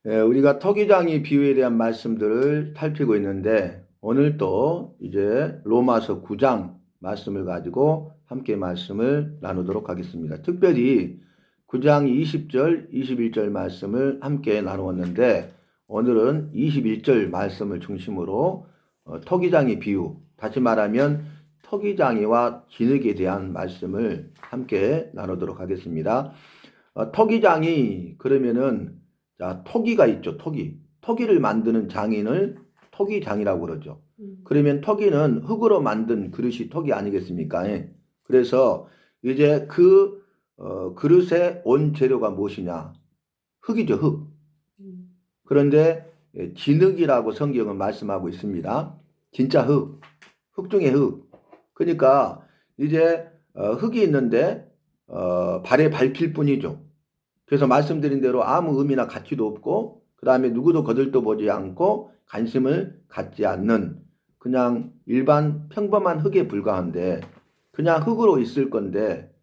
우리가 토기장이 비유에 대한 말씀들을 살피고 있는데 오늘 또 이제 로마서 9장 말씀을 가지고 함께 말씀을 나누도록 하겠습니다. 특별히 9장 20절, 21절 말씀을 함께 나누었는데 오늘은 21절 말씀을 중심으로 토기장이 비유, 다시 말하면 토기장이와 진흙에 대한 말씀을 함께 나누도록 하겠습니다. 토기장이 그러면은 자, 토기가 있죠. 토기를 만드는 장인을 토기장이라고 그러죠. 그러면 토기는 흙으로 만든 그릇이 토기 아니겠습니까? 예. 그래서 이제 그 그릇의 원재료가 무엇이냐? 흙이죠, 흙. 그런데 진흙이라고 성경은 말씀하고 있습니다. 진짜 흙 중에 흙. 그러니까 이제 흙이 있는데 발에 밟힐 뿐이죠. 그래서 말씀드린 대로 아무 의미나 가치도 없고 그 다음에 누구도 거들떠보지 않고 관심을 갖지 않는 그냥 일반 평범한 흙에 불과한데 그냥 흙으로 있을 건데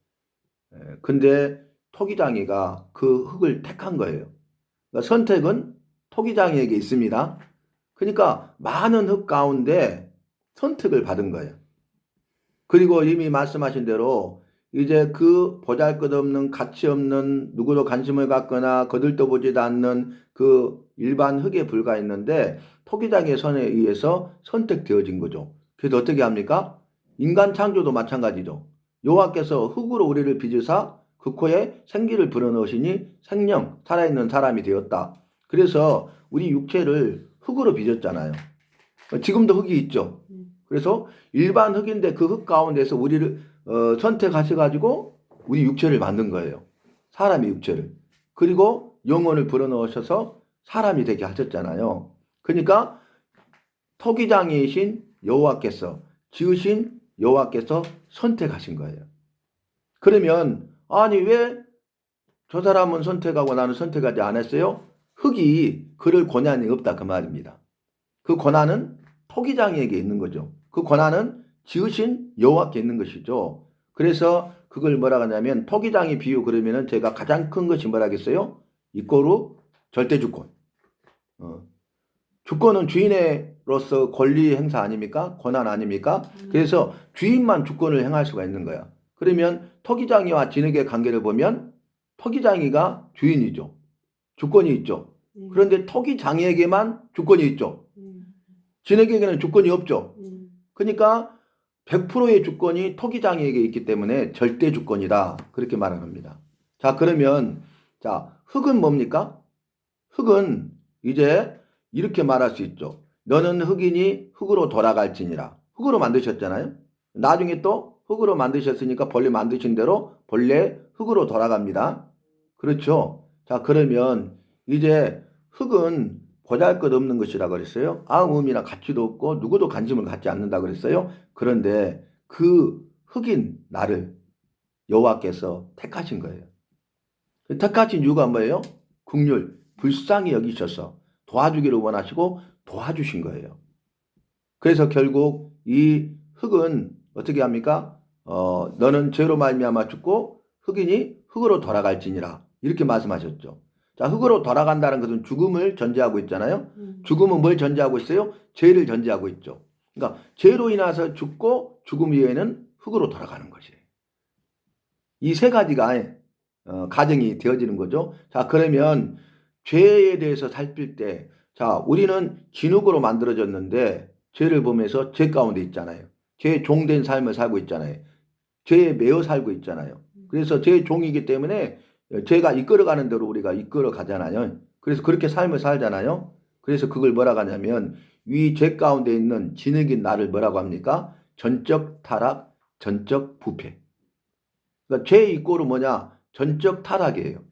근데 토기장이가 그 흙을 택한 거예요. 그러니까 선택은 토기장이에게 있습니다. 그러니까 많은 흙 가운데 선택을 받은 거예요. 그리고 이미 말씀하신 대로 이제 그 보잘것없는 가치 없는 누구도 관심을 갖거나 거들떠보지도 않는 그 일반 흙에 불과했는데 토기장의 선에 의해서 선택되어진 거죠. 그래서 어떻게 합니까? 인간 창조도 마찬가지죠. 여호와께서 흙으로 우리를 빚으사 그 코에 생기를 불어넣으시니 생명, 살아있는 사람이 되었다. 그래서 우리 육체를 흙으로 빚었잖아요. 지금도 흙이 있죠. 그래서 일반 흙인데 그 흙 가운데서 우리를 선택하셔가지고 우리 육체를 만든 거예요. 사람의 육체를. 그리고 영혼을 불어넣으셔서 사람이 되게 하셨잖아요. 그러니까 토기장이신 여호와께서 지으신 여호와께서 선택하신 거예요. 그러면 아니 왜 저 사람은 선택하고 나는 선택하지 않았어요? 흙이 그럴 권한이 없다 그 말입니다. 그 권한은 토기장이에게 있는 거죠. 그 권한은 지으신 여호와께 있는 것이죠. 그래서 그걸 뭐라 하냐면 토기장이 비유 그러면은 제가 가장 큰 것이 뭐라겠어요? 이꼬르 절대 주권. 주권은 주인으로서 권리 행사 아닙니까? 권한 아닙니까? 그래서 주인만 주권을 행할 수가 있는 거야. 그러면 토기장이와 진흙의 관계를 보면 토기장이가 주인이죠. 주권이 있죠. 그런데 토기장이에게만 주권이 있죠. 진흙에게는 주권이 없죠. 그러니까 100%의 주권이 토기장이에게 있기 때문에 절대 주권이다. 그렇게 말을 합니다. 자, 그러면 자, 흙은 뭡니까? 흙은 이제 이렇게 말할 수 있죠. 너는 흙이니 흙으로 돌아갈지니라. 흙으로 만드셨잖아요. 나중에 또 흙으로 만드셨으니까 본래 만드신 대로 본래 흙으로 돌아갑니다. 그렇죠? 자, 그러면 이제 흙은 보잘것없는 것이라 그랬어요. 아무 의미나 가치도 없고 누구도 관심을 갖지 않는다 그랬어요. 그런데 그 흙인 나를 여호와께서 택하신 거예요. 택하신 이유가 뭐예요? 긍휼, 불쌍히 여기셔서 도와주기를 원하시고 도와주신 거예요. 그래서 결국 이 흙은 어떻게 합니까? 너는 죄로 말미암아 죽고 흙이니 흙으로 돌아갈지니라 이렇게 말씀하셨죠. 자, 흙으로 돌아간다는 것은 죽음을 전제하고 있잖아요. 죽음은 뭘 전제하고 있어요? 죄를 전제하고 있죠. 그러니까 죄로 인해서 죽고 죽음 이후에는 흙으로 돌아가는 것이에요. 이 세 가지가 가정이 되어지는 거죠. 자, 그러면 죄에 대해서 살필 때, 자, 우리는 진흙으로 만들어졌는데 죄를 보면서 죄 가운데 있잖아요. 죄에 종된 삶을 살고 있잖아요. 죄에 매여 살고 있잖아요. 그래서 죄의 종이기 때문에 죄가 이끌어가는 대로 우리가 이끌어 가잖아요. 그래서 그렇게 삶을 살잖아요. 그래서 그걸 뭐라고 하냐면 위 죄 가운데 있는 진흙인 나를 뭐라고 합니까? 전적 타락, 전적 부패. 그러니까 죄의 이꼴은 뭐냐? 전적 타락이에요.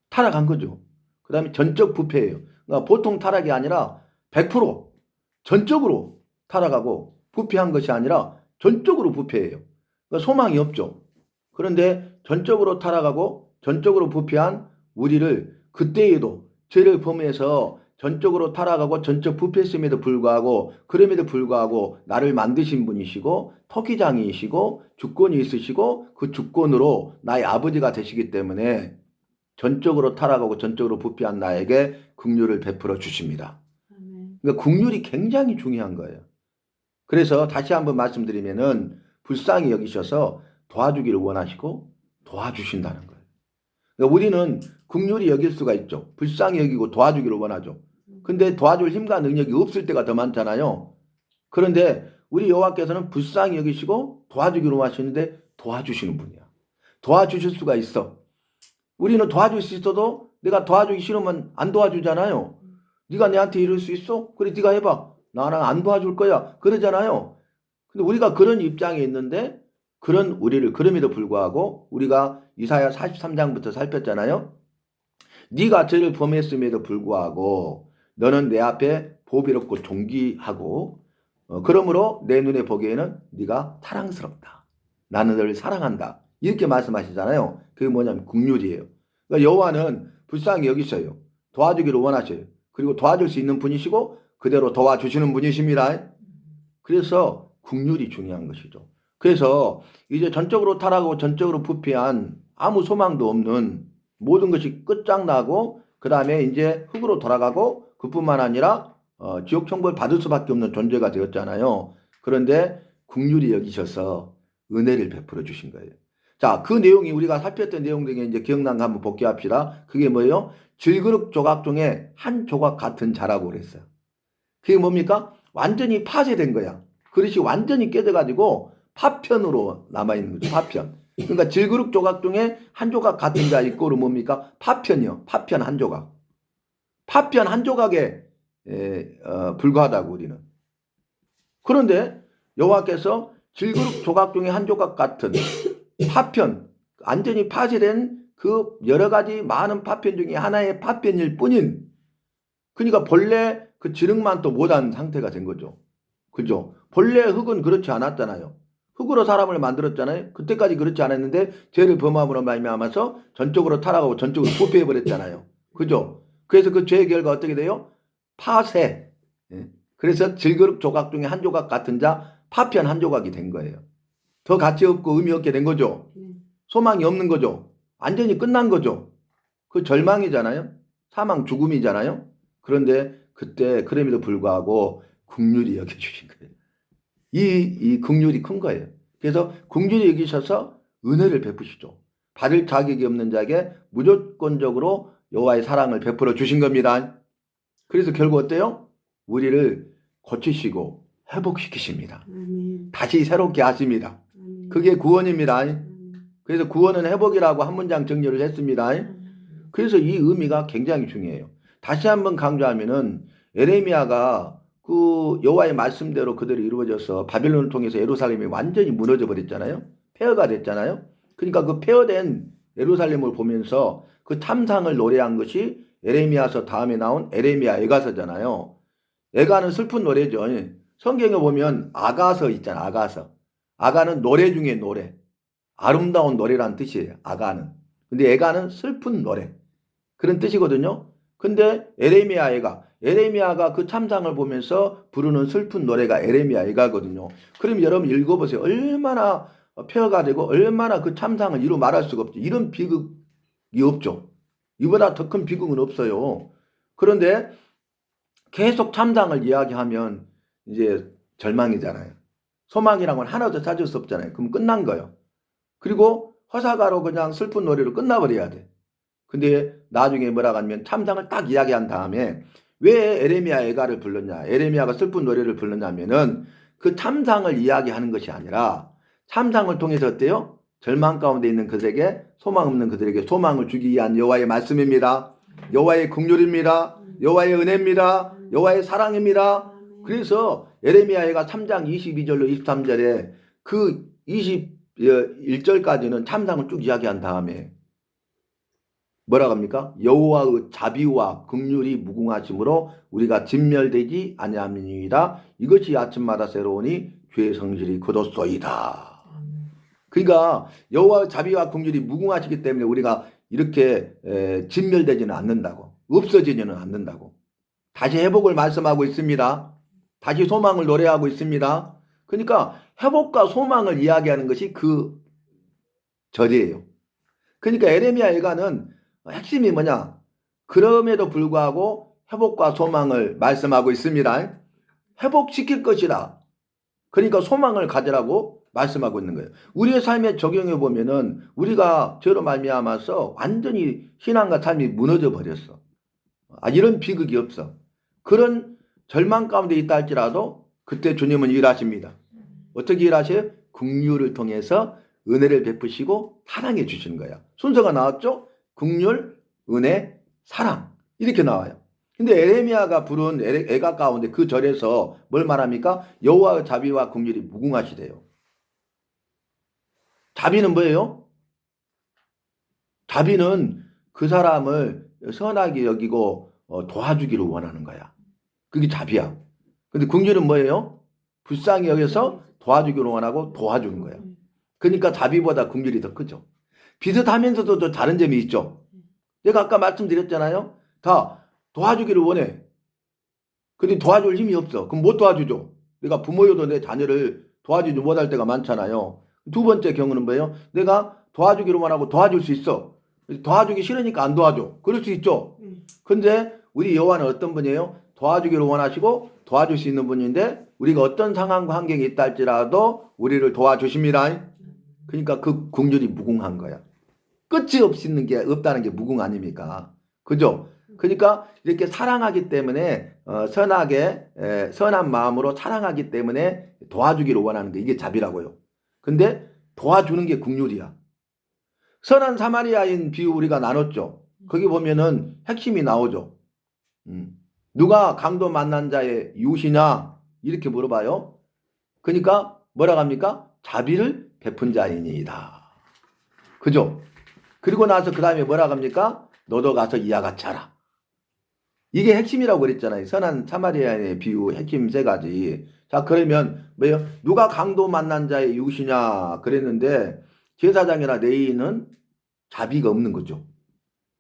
타락한 거죠. 그 다음에 전적 부패예요. 그러니까 보통 타락이 아니라 100% 전적으로 타락하고 부패한 것이 아니라 전적으로 부패해요. 그러니까 소망이 없죠. 그런데 전적으로 타락하고 전적으로 부패한 우리를 그때에도 죄를 범해서 전적으로 타락하고 전적 부패했음에도 불구하고 그럼에도 불구하고 나를 만드신 분이시고 토기장이시고 주권이 있으시고 그 주권으로 나의 아버지가 되시기 때문에 전적으로 타락하고 전적으로 부패한 나에게 긍휼을 베풀어 주십니다. 그러니까 긍휼이 굉장히 중요한 거예요. 그래서 다시 한번 말씀드리면은 불쌍히 여기셔서 도와주기를 원하시고 도와주신다는 거예요. 그러니까 우리는 긍휼히 여길 수가 있죠. 불쌍히 여기고 도와주기를 원하죠. 근데 도와줄 힘과 능력이 없을 때가 더 많잖아요. 그런데 우리 여호와께서는 불쌍히 여기시고 도와주기를 원하시는데 도와주시는 분이야. 도와주실 수가 있어. 우리는 도와줄 수 있어도 내가 도와주기 싫으면 안 도와주잖아요. 네가 내한테 이럴 수 있어? 그래 네가 해봐. 나는 안 도와줄 거야. 그러잖아요. 근데 우리가 그런 입장에 있는데 그럼에도 불구하고 우리가 이사야 43장부터 살폈잖아요. 네가 죄를 범했음에도 불구하고 너는 내 앞에 보배롭고 존귀하고 그러므로 내 눈에 보기에는 네가 사랑스럽다. 나는 너를 사랑한다. 이렇게 말씀하시잖아요. 그게 뭐냐면 긍휼이에요. 그러니까 여호와는 불쌍히 여기셔요. 도와주기를 원하셔요. 그리고 도와줄 수 있는 분이시고 그대로 도와주시는 분이십니다. 그래서 긍휼이 중요한 것이죠. 그래서 이제 전적으로 타락하고 전적으로 부패한 아무 소망도 없는 모든 것이 끝장나고 그 다음에 이제 흙으로 돌아가고 그뿐만 아니라 지옥 천국을 받을 수밖에 없는 존재가 되었잖아요. 그런데 긍휼히 여기셔서 은혜를 베풀어 주신 거예요. 자, 그 내용이 우리가 살폈던 내용 중에 이제 기억난 거 한번 복귀합시다. 그게 뭐예요? 질그릇 조각 중에 한 조각 같은 자라고 그랬어요. 그게 뭡니까? 완전히 파쇄된 거야. 그릇이 완전히 깨져가지고 파편으로 남아있는 거죠. 파편. 그러니까 질그릇 조각 중에 한 조각 같은 자 이꼬르 뭡니까? 파편이요. 파편 한 조각. 파편 한 조각에 불과하다고 우리는. 그런데 여호와께서 질그릇 조각 중에 한 조각 같은 파편, 완전히 파쇄된 그 여러 가지 많은 파편 중에 하나의 파편일 뿐인, 그러니까 본래 그 지능만 또 못한 상태가 된 거죠. 그죠? 본래 흙은 그렇지 않았잖아요. 흙으로 사람을 만들었잖아요. 그때까지 그렇지 않았는데 죄를 범함으로 말미암아서 전적으로 타락하고 전적으로 부패해 버렸잖아요. 그죠? 그래서 그 죄의 결과 어떻게 돼요? 파쇄. 그래서 질그릇 조각 중에 한 조각 같은 자 파편 한 조각이 된 거예요. 더 가치 없고 의미 없게 된 거죠. 소망이 없는 거죠. 완전히 끝난 거죠. 그 절망이잖아요. 사망 죽음이잖아요. 그런데 그때 그럼에도 불구하고 긍휼히 여겨주신 거예요. 이 긍휼이 큰 거예요. 그래서 긍휼히 여기셔서 은혜를 베푸시죠. 받을 자격이 없는 자에게 무조건적으로 여호와의 사랑을 베풀어 주신 겁니다. 그래서 결국 어때요? 우리를 고치시고 회복시키십니다. 다시 새롭게 하십니다. 그게 구원입니다. 그래서 구원은 회복이라고 한 문장 정리를 했습니다. 그래서 이 의미가 굉장히 중요해요. 다시 한번 강조하면은 에레미야가 그 여호와의 말씀대로 그대로 이루어져서 바빌론을 통해서 예루살렘이 완전히 무너져 버렸잖아요. 폐허가 됐잖아요. 그러니까 그 폐허된 예루살렘을 보면서 그 참상을 노래한 것이 에레미야서 다음에 나온 에레미야 애가서잖아요. 애가는 슬픈 노래죠. 성경에 보면 아가서 있잖아. 아가서. 아가는 노래 중에 노래. 아름다운 노래란 뜻이에요. 아가는. 근데 애가는 슬픈 노래. 그런 뜻이거든요. 근데 에레미야가 그 참상을 보면서 부르는 슬픈 노래가 에레미야 애가거든요. 그럼 여러분 읽어보세요. 얼마나 폐허가 되고 얼마나 그 참상을 이루 말할 수가 없죠. 이런 비극이 없죠. 이보다 더 큰 비극은 없어요. 그런데 계속 참상을 이야기하면 이제 절망이잖아요. 소망이라고는 하나도 찾을 수 없잖아요. 그럼 끝난 거예요. 그리고 허사가로 그냥 슬픈 노래로 끝나버려야 돼. 근데 나중에 뭐라고 하면 참상을 딱 이야기한 다음에 왜 에레미야 애가를 불렀냐, 에레미야가 슬픈 노래를 불렀냐면은 그 참상을 이야기하는 것이 아니라 참상을 통해서 어때요? 절망 가운데 있는 그들에게, 소망 없는 그들에게 소망을 주기 위한 여호와의 말씀입니다. 여호와의 긍휼입니다. 여호와의 은혜입니다. 여호와의 사랑입니다. 그래서 에레미야 애가 3장 22절로 23절에 그 21절까지는 참상을 쭉 이야기한 다음에 뭐라고 합니까? 여호와의 자비와 긍휼이 무궁하심으로 우리가 진멸되지 아니함이니이다. 이것이 아침마다 새로우니 주의 성실이 굳었소이다. 그러니까 여호와의 자비와 긍휼이 무궁하시기 때문에 우리가 이렇게 진멸되지는 않는다고, 없어지지는 않는다고. 다시 회복을 말씀하고 있습니다. 다시 소망을 노래하고 있습니다. 그러니까 회복과 소망을 이야기하는 것이 그 절이에요. 그러니까 에레미야 애가는 핵심이 뭐냐? 그럼에도 불구하고 회복과 소망을 말씀하고 있습니다. 회복시킬 것이라. 그러니까 소망을 가지라고 말씀하고 있는 거예요. 우리의 삶에 적용해 보면은 우리가 저로 말미암아서 완전히 신앙과 삶이 무너져 버렸어. 이런 비극이 없어. 그런 절망 가운데 있다 할지라도 그때 주님은 일하십니다. 어떻게 일하셔요? 긍휼을 통해서 은혜를 베푸시고 사랑해 주시는 거야. 순서가 나왔죠? 긍휼, 은혜, 사랑 이렇게 나와요. 근데 에레미야가 부른 애가 가운데 그 절에서 뭘 말합니까? 여호와의 자비와 긍휼이 무궁하시대요. 자비는 뭐예요? 자비는 그 사람을 선하게 여기고 도와주기를 원하는 거야. 그게 자비야. 근데 긍휼은 뭐예요? 불쌍히 여겨서 도와주기를 원하고 도와주는 거야. 그러니까 자비보다 긍휼이 더 크죠. 비슷하면서도 또 다른 점이 있죠. 내가 아까 말씀드렸잖아요. 다 도와주기를 원해. 근데 도와줄 힘이 없어. 그럼 못 도와주죠. 내가 부모여도 내 자녀를 도와주지 못할 때가 많잖아요. 두 번째 경우는 뭐예요? 내가 도와주기를 원하고 도와줄 수 있어. 도와주기 싫으니까 안 도와줘. 그럴 수 있죠. 근데 우리 여호와는 어떤 분이에요? 도와주기를 원하시고 도와줄 수 있는 분인데 우리가 어떤 상황과 환경이 있다 할지라도 우리를 도와주십니다. 그러니까 그 긍휼이 무궁한 거야. 끝이 없는 게 없다는 게 무궁 아닙니까? 그죠? 그러니까 이렇게 사랑하기 때문에 선하게 선한 마음으로 사랑하기 때문에 도와주기를 원하는 게 이게 자비라고요. 근데 도와주는 게 긍휼이야. 선한 사마리아인 비유 우리가 나눴죠. 거기 보면은 핵심이 나오죠. 누가 강도 만난 자의 이웃이냐 이렇게 물어봐요. 그러니까 뭐라고 합니까? 자비를 베푼 자이니이다. 그죠? 그리고 나서 그 다음에 뭐라고 합니까? 너도 가서 이와 같이 하라. 이게 핵심이라고 그랬잖아요. 선한 사마리아인의 비유 핵심 세 가지. 자, 그러면 뭐예요? 누가 강도 만난 자의 이웃이냐 그랬는데 제사장이나 레위인은 자비가 없는 거죠.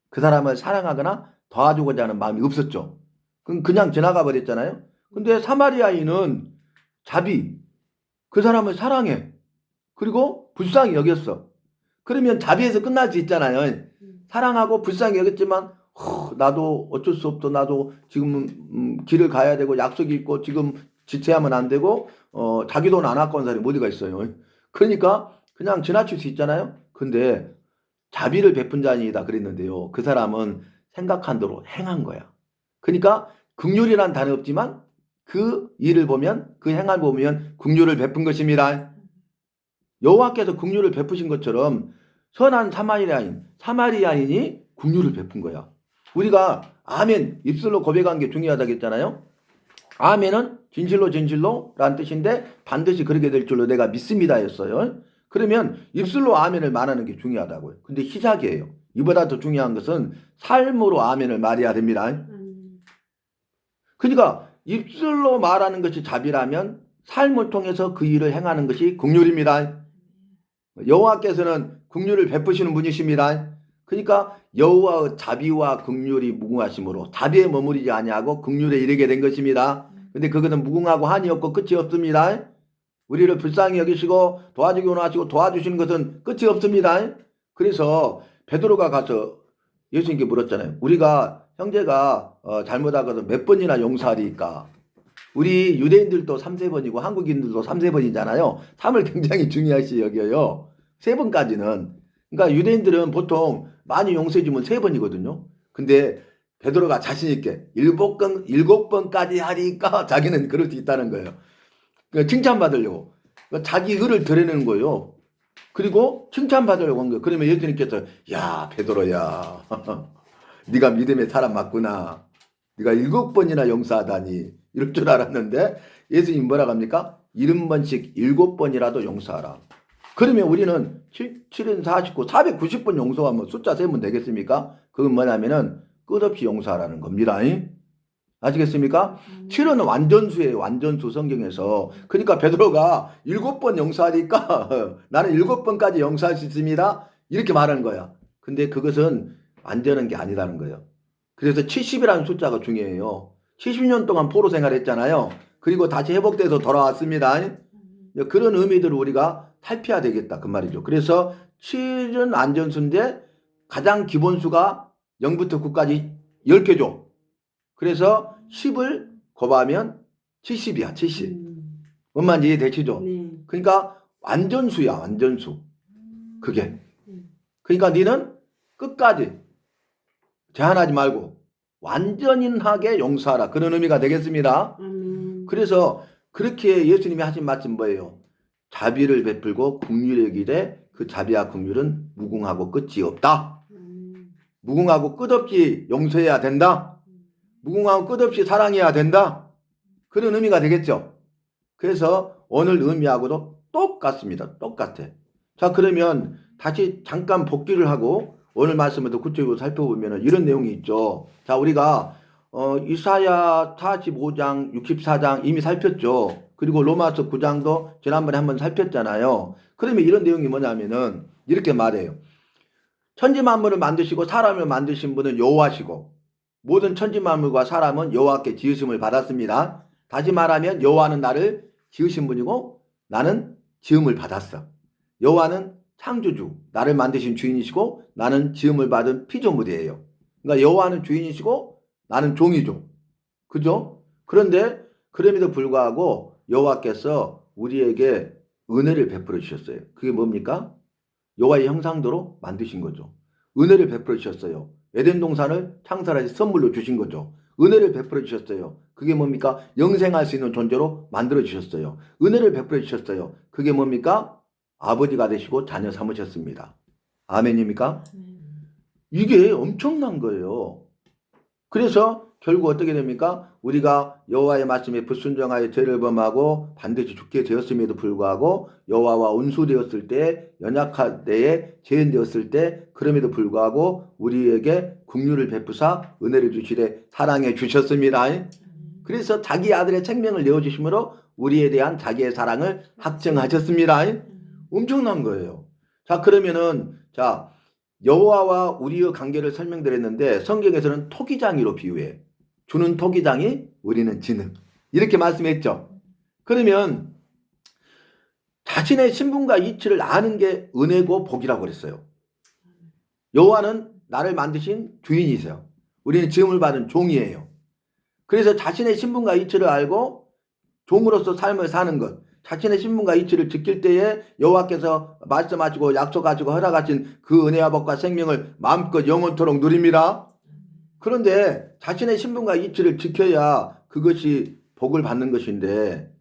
그 사람을 사랑하거나 도와주고자 하는 마음이 없었죠. 그럼 그냥 지나가 버렸잖아요. 근데 사마리아인은 자비, 그 사람을 사랑해. 그리고 불쌍히 여겼어. 그러면 자비에서 끝날 수 있잖아요. 사랑하고 불쌍히 여겼지만 나도 어쩔 수 없어. 나도 지금 길을 가야 되고 약속이 있고 지금 지체하면 안 되고 자기 돈 안 아까운 사람이 어디가 있어요. 그러니까 그냥 지나칠 수 있잖아요. 근데 자비를 베푼 자이다 그랬는데요. 그 사람은 생각한 대로 행한 거야. 그러니까 긍휼이란 단어 없지만 그 일을 보면 그 행함을 보면 긍휼을 베푼 것입니다. 여호와께서 긍휼을 베푸신 것처럼 선한 사마리아인이 긍휼을 베푼 거야. 우리가 아멘 입술로 고백한 게 중요하다고 했잖아요. 아멘은 진실로 라는 뜻인데 반드시 그렇게 될 줄로 내가 믿습니다 였어요. 그러면 입술로 아멘을 말하는 게 중요하다고요. 근데 시작이에요. 이보다 더 중요한 것은 삶으로 아멘을 말해야 됩니다. 그러니까 입술로 말하는 것이 자비라면 삶을 통해서 그 일을 행하는 것이 긍휼입니다. 여호와께서는 긍휼을 베푸시는 분이십니다. 그러니까 여호와의 자비와 긍휼이 무궁하심으로 자비에 머무르지 아니하고 긍휼에 이르게 된 것입니다. 근데 그것은 무궁하고 한이 없고 끝이 없습니다. 우리를 불쌍히 여기시고 도와주기 원하시고 도와주시는 것은 끝이 없습니다. 그래서 베드로가 가서 예수님께 물었잖아요. 우리가 형제가 잘못하거든 몇 번이나 용서하리까? 우리 유대인들도 3-4번이고 한국인들도 3-4번이잖아요. 3을 굉장히 중요시 여겨요. 3번까지는. 그러니까 유대인들은 보통 많이 용서해주면 3번이거든요. 근데 베드로가 자신있게 7번까지 하니까 자기는 그럴 수 있다는 거예요. 그러니까 칭찬받으려고. 그러니까 자기 의를 드러내는 거예요. 그리고 칭찬받으려고 한 거예요. 그러면 예수님께서 야 베드로야 네가 믿음의 사람 맞구나. 네가 7번이나 용서하다니 이럴 줄 알았는데 예수님 뭐라고 합니까? 70번씩 7번이라도 용서하라. 그러면 우리는 7은 49, 490번 용서하면 숫자 세면 되겠습니까? 그건 뭐냐면은 끝없이 용서하라는 겁니다. 아시겠습니까? 7은 완전수예요. 완전수 성경에서. 그러니까 베드로가 7번 용서하니까 나는 7번까지 용서할 수 있습니다. 이렇게 말하는 거야. 근데 그것은 완전한 게 아니라는 거예요. 그래서 70이라는 숫자가 중요해요. 70년 동안 포로 생활했잖아요. 그리고 다시 회복돼서 돌아왔습니다. 그런 의미들을 우리가 탈피해야 되겠다 그 말이죠. 그래서 7은 안전수인데 가장 기본수가 0부터 9까지 10개 줘. 그래서 10을 곱하면 70이야. 70. 뭔 말인지 이해되시죠? 네. 그러니까 완전수야. 완전수. 그게. 그러니까 니는 끝까지 제한하지 말고 완전인하게 용서하라. 그런 의미가 되겠습니다. 그래서 그렇게 예수님이 하신 말씀 뭐예요? 자비를 베풀고 긍휼을 여기되 그 자비와 긍휼은 무궁하고 끝이 없다. 무궁하고 끝없이 용서해야 된다. 무궁하고 끝없이 사랑해야 된다. 그런 의미가 되겠죠. 그래서 오늘 의미하고도 똑같습니다. 똑같아. 자, 그러면 다시 잠깐 복기를 하고 오늘 말씀을 더 구체적으로 살펴보면 이런 내용이 있죠. 자, 우리가 이사야 45장, 64장 이미 살폈죠. 그리고 로마서 9장도 지난번에 한번 살폈잖아요. 그러면 이런 내용이 뭐냐면은 이렇게 말해요. 천지만물을 만드시고 사람을 만드신 분은 여호와시고 모든 천지만물과 사람은 여호와께 지으심을 받았습니다. 다시 말하면 여호와는 나를 지으신 분이고 나는 지음을 받았어. 여호와는 창조주, 나를 만드신 주인이시고 나는 지음을 받은 피조물이에요. 그러니까 여호와는 주인이시고 나는 종이죠. 그죠? 그런데 그럼에도 불구하고 여호와께서 우리에게 은혜를 베풀어 주셨어요. 그게 뭡니까? 여호와의 형상대로 만드신 거죠. 은혜를 베풀어 주셨어요. 에덴 동산을 창설하신 선물로 주신 거죠. 은혜를 베풀어 주셨어요. 그게 뭡니까? 영생할 수 있는 존재로 만들어 주셨어요. 은혜를 베풀어 주셨어요. 그게 뭡니까? 아버지가 되시고 자녀 삼으셨습니다. 아멘입니까? 이게 엄청난 거예요. 그래서 결국 어떻게 됩니까? 우리가 여호와의 말씀에 불순종하여 죄를 범하고 반드시 죽게 되었음에도 불구하고 여호와와 원수되었을 때, 연약할 때에 죄인되었을 때 그럼에도 불구하고 우리에게 긍휼을 베푸사 은혜를 주시되 사랑해 주셨습니다. 그래서 자기 아들의 생명을 내어주심으로 우리에 대한 자기의 사랑을 확증하셨습니다. 엄청난 거예요. 자, 그러면은 자, 여호와와 우리의 관계를 설명드렸는데 성경에서는 토기장이로 비유해. 주는 토기장이 우리는 지능. 이렇게 말씀했죠. 그러면 자신의 신분과 이치를 아는 게 은혜고 복이라고 그랬어요. 여호와는 나를 만드신 주인이세요. 우리는 지음을 받은 종이에요. 그래서 자신의 신분과 이치를 알고 종으로서 삶을 사는 것, 자신의 신분과 이치를 지킬 때에 여호와께서 말씀하시고 약속하시고 허락하신 그 은혜와 복과 생명을 마음껏 영원토록 누립니다. 그런데 자신의 신분과 이치를 지켜야 그것이 복을 받는 것인데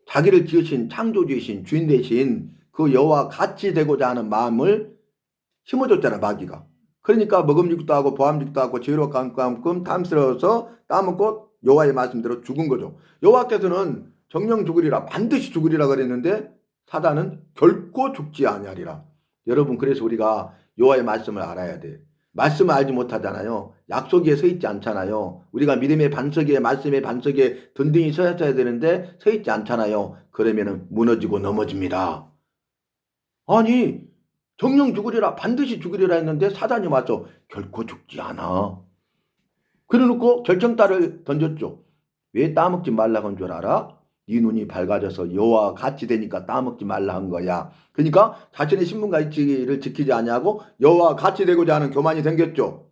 자기를 지으신 창조주이신 주인 되신 그 여호와 같이 되고자 하는 마음을 심어줬잖아, 마귀가. 그러니까 먹음직도 하고 보암직도 하고 지혜로 깜깜 탐스러워서 따먹고 여호와의 말씀대로 죽은 거죠. 여호와께서는 정령 죽으리라, 반드시 죽으리라 그랬는데 사단은 결코 죽지 아니하리라. 여러분, 그래서 우리가 여호와의 말씀을 알아야 돼. 말씀을 알지 못하잖아요. 약속 위에 서 있지 않잖아요. 우리가 믿음의 반석에, 말씀의 반석에 든든히 서야 되는데 서 있지 않잖아요. 그러면은 무너지고 넘어집니다. 아니, 정령 죽으리라, 반드시 죽으리라 했는데 사단이 와서 결코 죽지 않아. 그래놓고 결정타를 던졌죠. 왜 따먹지 말라고 한 줄 알아? 네 눈이 밝아져서 여호와와 같이 되니까 따먹지 말라 한 거야. 그러니까 자신의 신분과 이치를 지키지 아니하고 여호와와 같이 되고자 하는 교만이 생겼죠.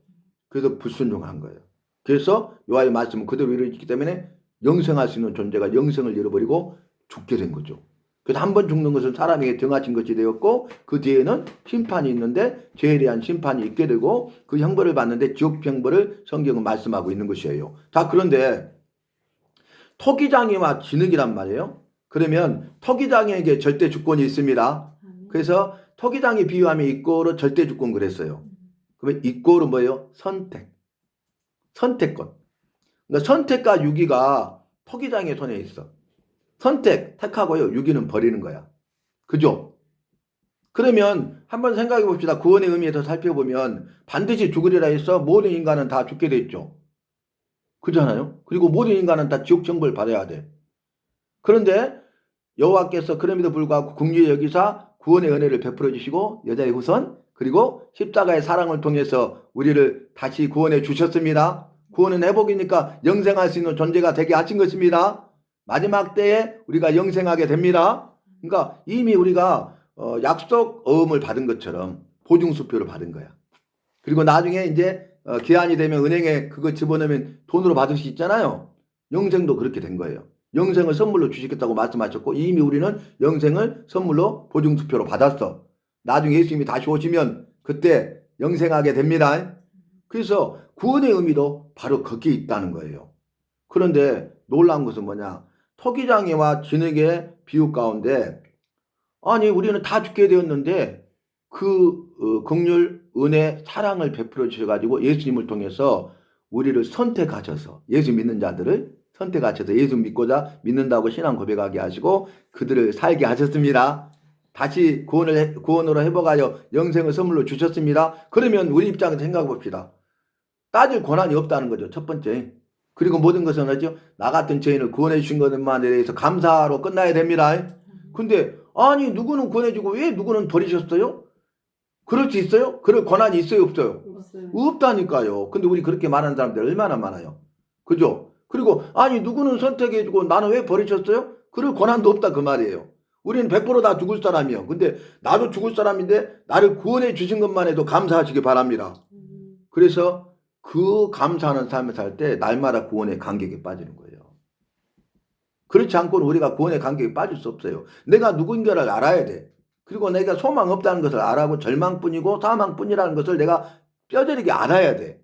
그래서 불순종한 거예요. 그래서 여호와의 말씀은 그대로 이루어지기 때문에 영생할 수 있는 존재가 영생을 잃어버리고 죽게 된 거죠. 그래서 한 번 죽는 것은 사람에게 정하신 것이 되었고 그 뒤에는 심판이 있는데 죄에 대한 심판이 있게 되고 그 형벌을 받는데 지옥 형벌을 성경은 말씀하고 있는 것이에요. 자, 그런데 토기장이와 진흙이란 말이에요. 그러면 토기장에게 절대 주권이 있습니다. 그래서 토기장이 비유하면 이꼬로 절대 주권 그랬어요. 그러면 이꼬로 뭐예요? 선택. 선택권. 그러니까 선택과 유기가 토기장의 손에 있어. 선택, 택하고요. 유기는 버리는 거야. 그죠? 그러면 한번 생각해 봅시다. 구원의 의미에서 살펴보면 반드시 죽으리라 해서 모든 인간은 다 죽게 돼 있죠. 그렇잖아요. 그리고 모든 인간은 다 지옥 형벌 받아야 돼. 그런데 여호와께서 그럼에도 불구하고 긍휼히 여기사 구원의 은혜를 베풀어 주시고 여자의 후손 그리고 십자가의 사랑을 통해서 우리를 다시 구원해 주셨습니다. 구원은 회복이니까 영생할 수 있는 존재가 되게 하신 것입니다. 마지막 때에 우리가 영생하게 됩니다. 그러니까 이미 우리가 약속 어음을 받은 것처럼 보증수표를 받은 거야. 그리고 나중에 이제 기한이 되면 은행에 그거 집어넣으면 돈으로 받을 수 있잖아요. 영생도 그렇게 된 거예요. 영생을 선물로 주시겠다고 말씀하셨고 이미 우리는 영생을 선물로 보증투표로 받았어. 나중에 예수님이 다시 오시면 그때 영생하게 됩니다. 그래서 구원의 의미도 바로 거기에 있다는 거예요. 그런데 놀라운 것은 뭐냐? 토기장애와 진흙의 비유 가운데 아니 우리는 다 죽게 되었는데 그 긍휼, 은혜, 사랑을 베풀어 주셔가지고 예수님을 통해서 우리를 선택하셔서 예수 믿는 자들을 선택하셔서 예수 믿고자 믿는다고 신앙 고백하게 하시고 그들을 살게 하셨습니다. 다시 구원으로 회복하여 영생을 선물로 주셨습니다. 그러면 우리 입장에서 생각해 봅시다. 따질 권한이 없다는 거죠. 첫 번째. 그리고 모든 것은 하죠. 나 같은 죄인을 구원해 주신 것만에 대해서 감사로 끝나야 됩니다. 근데 아니 누구는 구원해주고 왜 누구는 버리셨어요? 그럴 수 있어요? 그럴 권한이 있어요? 없어요? 없다니까요. 근데 우리 그렇게 말하는 사람들 얼마나 많아요. 그죠? 그리고 아니 누구는 선택해주고 나는 왜 버리셨어요? 그럴 권한도 없다 그 말이에요. 우리는 100%다 죽을 사람이에요. 근데 나도 죽을 사람인데 나를 구원해 주신 것만 해도 감사하시기 바랍니다. 그래서 그 감사하는 삶을 살 때 날마다 구원의 간격에 빠지는 거예요. 그렇지 않고는 우리가 구원의 간격에 빠질 수 없어요. 내가 누군가를 알아야 돼. 그리고 내가 소망 없다는 것을 알아고 절망뿐이고 사망뿐이라는 것을 내가 뼈저리게 알아야 돼.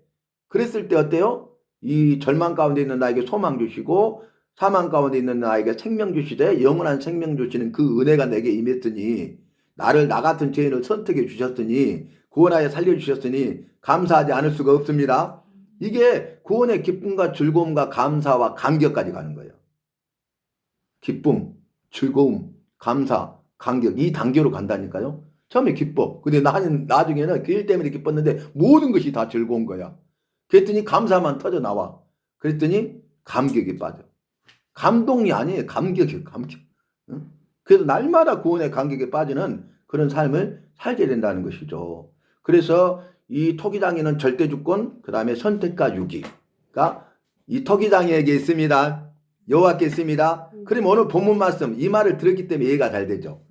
그랬을 때 어때요? 이 절망 가운데 있는 나에게 소망 주시고 사망 가운데 있는 나에게 생명 주시되 영원한 생명 주시는 그 은혜가 내게 임했으니 나를 나 같은 죄인을 선택해 주셨으니 구원하여 살려주셨으니 감사하지 않을 수가 없습니다. 이게 구원의 기쁨과 즐거움과 감사와 감격까지 가는 거예요. 기쁨, 즐거움, 감사, 감격 이 단계로 간다니까요. 처음에 기뻐. 근데 나중에는 그 일 때문에 기뻤는데 모든 것이 다 즐거운 거야. 그랬더니 감사만 터져 나와. 그랬더니 감격이 빠져. 감동이 아니에요. 감격이에요. 감격. 응? 그래서 날마다 구원의 감격에 빠지는 그런 삶을 살게 된다는 것이죠. 그래서 이 토기장애는 절대주권, 그 다음에 선택과 유기가 이 토기장애에게 있습니다. 여호와께 있습니다. 그럼 오늘 본문 말씀 이 말을 들었기 때문에 이해가 잘 되죠.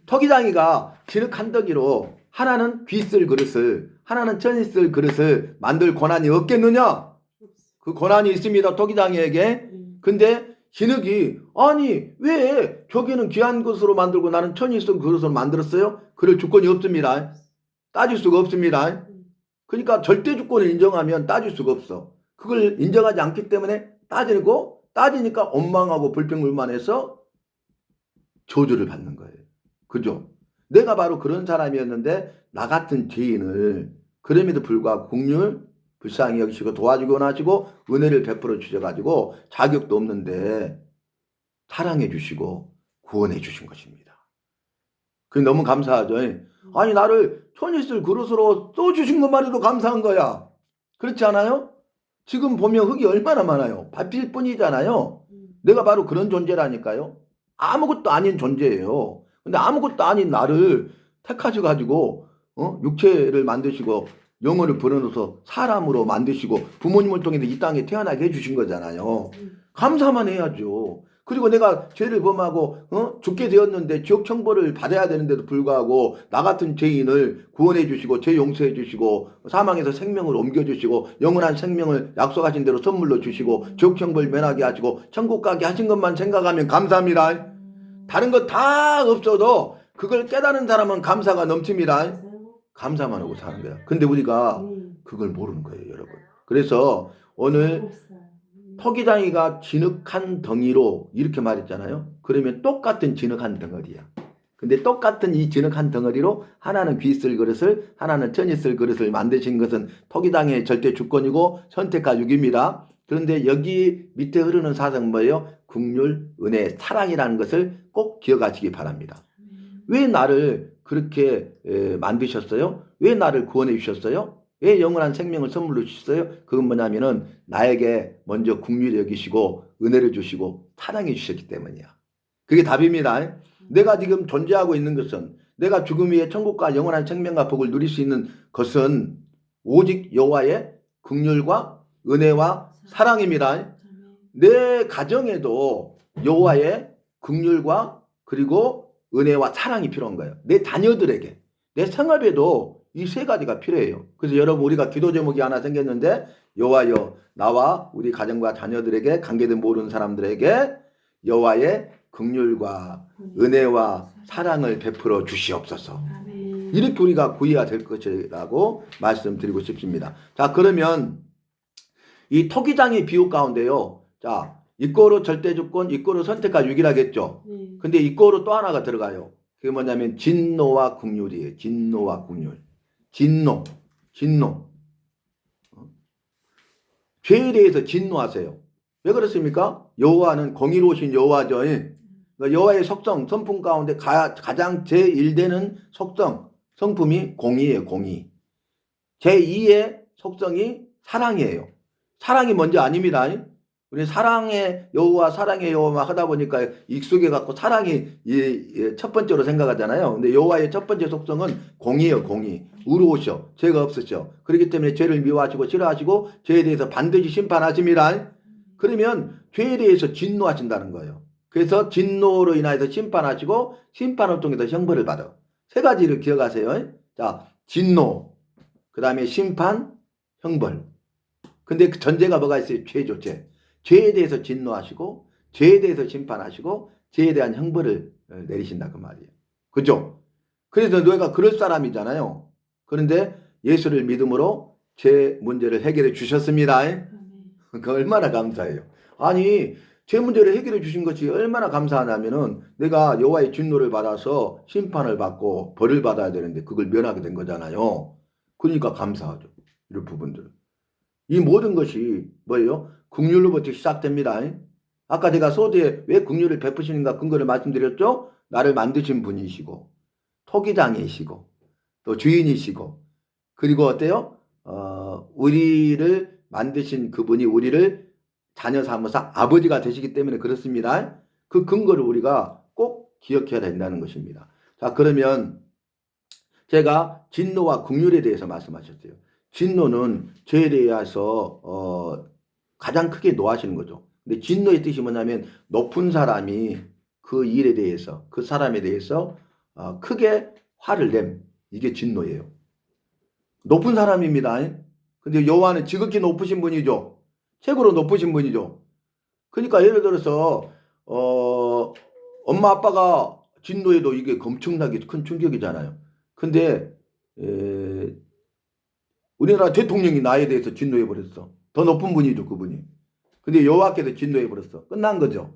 토기장이가 진흙 한 덩이로 하나는 귀 쓸 그릇을 하나는 천이 쓸 그릇을 만들 권한이 없겠느냐? 그 권한이 있습니다. 토기장이에게. 근데 진흙이 아니 왜 저기는 귀한 것으로 만들고 나는 천이 쓸 그릇으로 만들었어요? 그럴 주권이 없습니다. 따질 수가 없습니다. 그러니까 절대 주권을 인정하면 따질 수가 없어. 그걸 인정하지 않기 때문에 따지니까 원망하고 불평불만해서 저주를 받는 거예요. 그죠? 내가 바로 그런 사람이었는데 나 같은 죄인을 그럼에도 불구하고 긍휼 불쌍히 여기시고 도와주고 원하시고 은혜를 베풀어 주셔가지고 자격도 없는데 사랑해 주시고 구원해 주신 것입니다. 그게 너무 감사하죠. 아니 나를 천이 쓸 그릇으로 써주신 것만 해도 감사한 거야. 그렇지 않아요? 지금 보면 흙이 얼마나 많아요. 밟힐 뿐이잖아요. 내가 바로 그런 존재라니까요. 아무것도 아닌 존재예요. 근데 아무것도 아닌 나를 택하셔가지고 육체를 만드시고 영혼을 불어넣어서 사람으로 만드시고 부모님을 통해서 이 땅에 태어나게 해주신 거잖아요. 감사만 해야죠. 그리고 내가 죄를 범하고 죽게 되었는데 지옥 형벌을 받아야 되는데도 불구하고 나 같은 죄인을 구원해 주시고 죄 용서해 주시고 사망에서 생명을 옮겨 주시고 영원한 생명을 약속하신 대로 선물로 주시고 지옥 형벌 면하게 하시고 천국 가게 하신 것만 생각하면 감사합니다. 다른 거 다 없어도 그걸 깨달은 사람은 감사가 넘칩니다. 감사만 하고 사는 거야. 근데 우리가 그걸 모르는 거예요, 여러분. 그래서 오늘 토기장이가 진흙한 덩이로 이렇게 말했잖아요. 그러면 똑같은 진흙한 덩어리야. 근데 똑같은 이 진흙한 덩어리로 하나는 귀 쓸 그릇을 하나는 천이 쓸 그릇을 만드신 것은 토기장의 절대 주권이고 선택과 유기입니다. 그런데 여기 밑에 흐르는 사상은 뭐예요? 긍휼, 은혜, 사랑이라는 것을 꼭 기억하시기 바랍니다. 왜 나를 그렇게 만드셨어요? 왜 나를 구원해 주셨어요? 왜 영원한 생명을 선물로 주셨어요? 그건 뭐냐면은 나에게 먼저 긍휼히 여기시고 은혜를 주시고 사랑해 주셨기 때문이야. 그게 답입니다. 내가 지금 존재하고 있는 것은 내가 죽음 위에 천국과 영원한 생명과 복을 누릴 수 있는 것은 오직 여호와의 긍휼과 은혜와 사랑입니다. 내 가정에도 여호와의 긍휼과 그리고 은혜와 사랑이 필요한 거예요. 내 자녀들에게, 내 생업에도 이 세 가지가 필요해요. 그래서 여러분 우리가 기도 제목이 하나 생겼는데 여호와여 나와 우리 가정과 자녀들에게 관계된 모든 사람들에게 여호와의 긍휼과 은혜와 사랑을 베풀어 주시옵소서. 이렇게 우리가 구해야 될 것이라고 말씀드리고 싶습니다. 자, 그러면 이 토기장의 비유 가운데요. 자, 이꼬르 절대주권, 이꼬르 선택과 유기라겠죠. 근데 이꼬르 또 하나가 들어가요. 그게 뭐냐면 진노와 긍휼이에요. 진노와 긍휼. 진노. 죄에 대해서 진노하세요. 왜 그렇습니까? 여호와는 공의로우신 여호와죠. 그러니까 여호와의 속성, 성품 가운데 가장 제1되는 속성, 성품이 공의예요. 공의. 제2의 속성이 사랑이에요. 사랑이 먼저 아닙니다. 우리 사랑의 여호와 사랑의 여호와 하다 보니까 익숙해 갖고 사랑이 첫 번째로 생각하잖아요. 근데 여호와의 첫 번째 속성은 공의예요. 공의. 의로우셔. 죄가 없으셔. 그렇기 때문에 죄를 미워하시고 싫어하시고 죄에 대해서 반드시 심판하십니다. 그러면 죄에 대해서 진노하신다는 거예요. 그래서 진노로 인하여서 심판하시고 심판을 통해서 형벌을 받아. 세 가지를 기억하세요. 자, 진노, 그 다음에 심판, 형벌. 근데 그 전제가 뭐가 있어요? 죄죠, 죄. 죄에 대해서 진노하시고 죄에 대해서 심판하시고 죄에 대한 형벌을 내리신다 그 말이에요. 그죠? 그래서 너희가 그럴 사람이잖아요. 그런데 예수를 믿음으로 죄 문제를 해결해 주셨습니다. 그 얼마나 감사해요. 아니 죄 문제를 해결해 주신 것이 얼마나 감사하냐면은 내가 여호와의 진노를 받아서 심판을 받고 벌을 받아야 되는데 그걸 면하게 된 거잖아요. 그러니까 감사하죠. 이런 부분들. 이 모든 것이 뭐예요? 긍휼로부터 시작됩니다. 아까 제가 소두에 왜 긍휼을 베푸시는가 근거를 말씀드렸죠? 나를 만드신 분이시고 토기장이시고 또 주인이시고 그리고 어때요? 우리를 만드신 그분이 우리를 자녀 삼으사 아버지가 되시기 때문에 그렇습니다. 그 근거를 우리가 꼭 기억해야 된다는 것입니다. 자, 그러면 제가 진노와 긍휼에 대해서 말씀하셨어요. 진노는 죄에 대해서 가장 크게 노하시는 거죠. 근데 진노의 뜻이 뭐냐면 높은 사람이 그 일에 대해서 그 사람에 대해서 크게 화를 냄. 이게 진노예요. 높은 사람입니다. 근데 여호와는 지극히 높으신 분이죠. 최고로 높으신 분이죠. 그러니까 예를 들어서 엄마 아빠가 진노해도 이게 엄청나게 큰 충격이잖아요. 근데 우리나라 대통령이 나에 대해서 진노해버렸어. 더 높은 분이죠, 그분이. 근데 여호와께서 진노해버렸어. 끝난 거죠.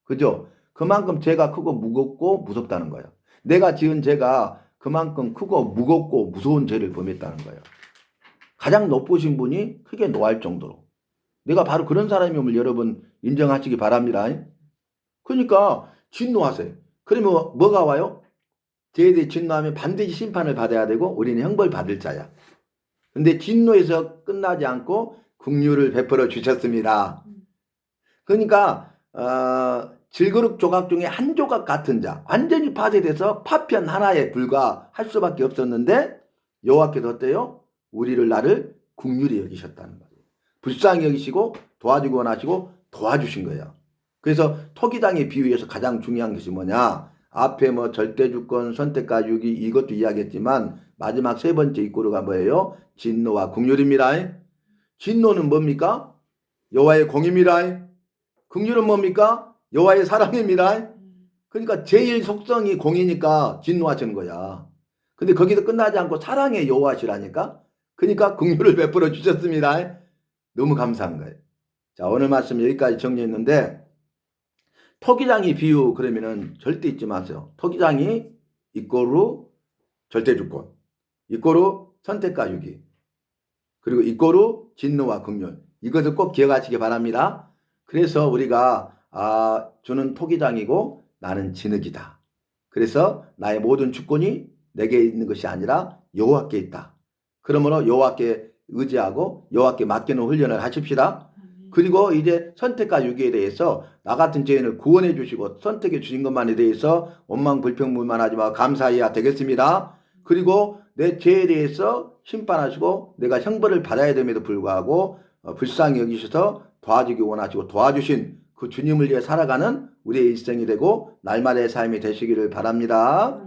그죠? 그만큼 죄가 크고 무겁고 무섭다는 거예요. 내가 지은 죄가 그만큼 크고 무겁고 무서운 죄를 범했다는 거예요. 가장 높으신 분이 크게 노할 정도로. 내가 바로 그런 사람임을 여러분 인정하시기 바랍니다. 그러니까 진노하세요. 그러면 뭐가 와요? 죄에 대해 진노하면 반드시 심판을 받아야 되고 우리는 형벌 받을 자야. 근데 진노에서 끝나지 않고 긍휼을 베풀어 주셨습니다. 그러니까 질그릇 조각 중에 한 조각 같은 자, 완전히 파쇄돼서 파편 하나에 불과할 수밖에 없었는데 여호와께서 어때요? 나를 긍휼히 여기셨다는 거예요. 불쌍히 여기시고 도와주고 원하시고 도와주신 거예요. 그래서 토기장의 비유에서 가장 중요한 것이 뭐냐? 앞에 뭐 절대주권, 선택과 유기 이것도 이야기했지만 마지막 세 번째 이꼬르가 뭐예요? 진노와 긍휼입니다. 진노는 뭡니까? 여호와의 공의입니다. 긍휼은 뭡니까? 여호와의 사랑입니다. 그러니까 제일 속성이 공이니까 진노하시는 거야. 근데 거기서 끝나지 않고 사랑의 여호와시라니까? 그러니까 긍휼을 베풀어 주셨습니다. 너무 감사한 거예요. 자, 오늘 말씀 여기까지 정리했는데 토기장이 비유 그러면은 절대 잊지 마세요. 토기장이 이꼬르 절대주권, 이꼬르 선택과 유기, 그리고 이꼬르 진노와 긍휼. 이것을 꼭 기억하시기 바랍니다. 그래서 우리가 주는 토기장이고 나는 진흙이다. 그래서 나의 모든 주권이 내게 있는 것이 아니라 여호와께 있다. 그러므로 여호와께 의지하고 여호와께 맡기는 훈련을 하십시다. 그리고 이제 선택과 유기에 대해서 나 같은 죄인을 구원해 주시고 선택해 주신 것만에 대해서 원망불평불만하지 마 감사해야 되겠습니다. 그리고 내 죄에 대해서 심판하시고 내가 형벌을 받아야 됨에도 불구하고 불쌍히 여기셔서 도와주기 원하시고 도와주신 그 주님을 위해 살아가는 우리의 일생이 되고 날마다의 삶이 되시기를 바랍니다.